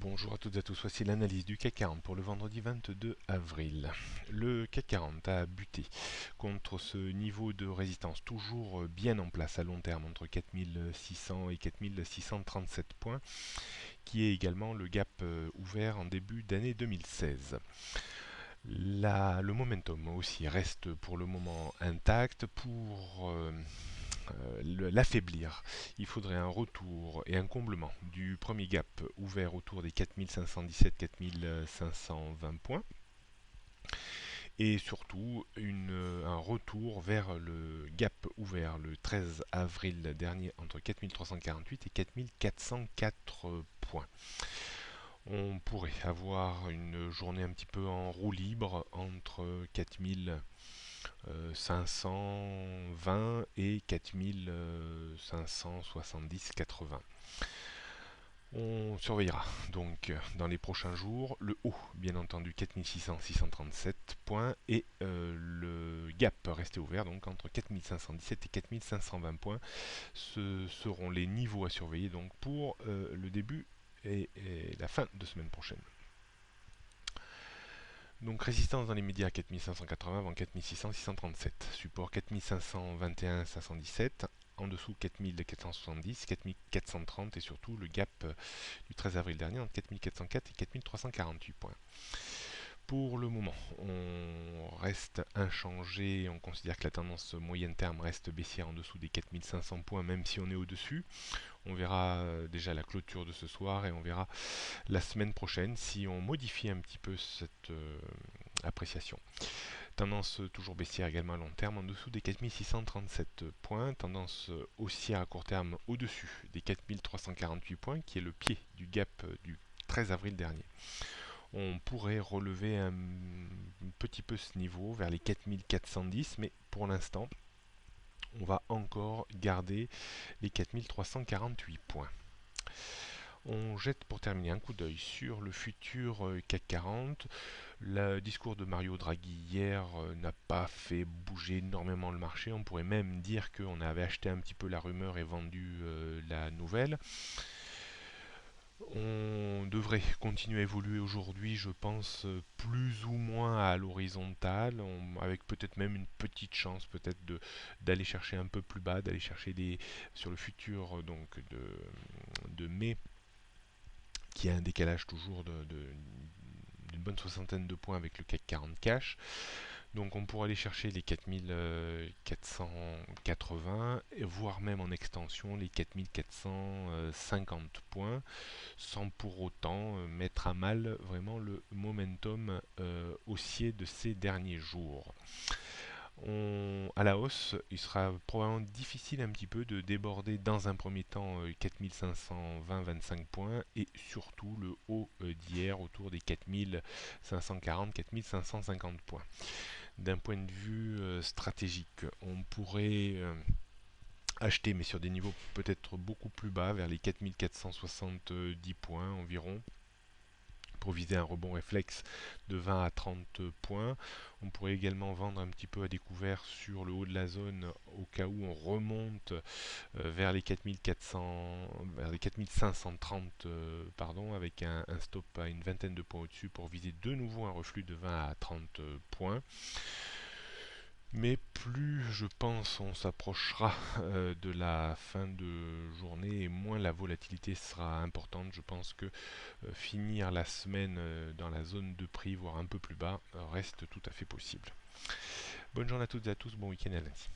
Bonjour à toutes et à tous, voici l'analyse du CAC 40 pour le vendredi 22 avril. Le CAC 40 a buté contre ce niveau de résistance toujours bien en place à long terme entre 4600 et 4637 points, qui est également le gap ouvert en début d'année 2016. Le momentum aussi reste pour le moment intact. Pour l'affaiblir, il faudrait un retour et un comblement du premier gap ouvert autour des 4517-4520 points et surtout un retour vers le gap ouvert le 13 avril dernier entre 4348 et 4404 points. On pourrait avoir une journée un petit peu en roue libre entre 4520 et 4570-80. On surveillera donc dans les prochains jours le haut, bien entendu 4600-637 points et le gap resté ouvert donc entre 4517 et 4520 points. Ce seront les niveaux à surveiller donc pour le début et la fin de semaine prochaine. Donc résistance dans les médias 4580 avant 4600-637, support 4521-517, en dessous 4470, 4430 et surtout le gap du 13 avril dernier entre 4404 et 4348 points. Pour le moment, on reste inchangé, on considère que la tendance moyenne terme reste baissière en dessous des 4500 points, même si on est au-dessus. On verra déjà la clôture de ce soir et on verra la semaine prochaine si on modifie un petit peu cette appréciation. Tendance toujours baissière également à long terme en dessous des 4637 points, tendance haussière à court terme au-dessus des 4348 points qui est le pied du gap du 13 avril dernier. On pourrait relever un petit peu ce niveau vers les 4410, mais pour l'instant on va encore garder les 4348 points. On jette pour terminer un coup d'œil sur le futur CAC 40. Le discours de Mario Draghi hier n'a pas fait bouger énormément le marché. On pourrait même dire qu'on avait acheté un petit peu la rumeur et vendu la nouvelle. On devrait continuer à évoluer aujourd'hui, je pense, plus ou moins à l'horizontale, avec peut-être même une petite chance peut-être d'aller chercher un peu plus bas, d'aller chercher sur le futur donc de mai, qui a un décalage toujours d'une bonne soixantaine de points avec le CAC 40 cash. Donc on pourrait aller chercher les 4480, voire même en extension les 4450 points, sans pour autant mettre à mal vraiment le momentum haussier de ces derniers jours. À la hausse, il sera probablement difficile un petit peu de déborder dans un premier temps 4520-25 points et surtout le haut d'hier autour des 4540-4550 points. D'un point de vue stratégique, on pourrait acheter mais sur des niveaux peut-être beaucoup plus bas, vers les 4470 points environ, pour viser un rebond réflexe de 20 à 30 points. On pourrait également vendre un petit peu à découvert sur le haut de la zone au cas où on remonte vers les 4400, vers les 4530 avec un stop à une vingtaine de points au-dessus pour viser de nouveau un reflux de 20 à 30 points. Mais plus je pense on s'approchera de la fin de journée et moins la volatilité sera importante. Je pense que finir la semaine dans la zone de prix, voire un peu plus bas, reste tout à fait possible. Bonne journée à toutes et à tous, bon week-end à lundi.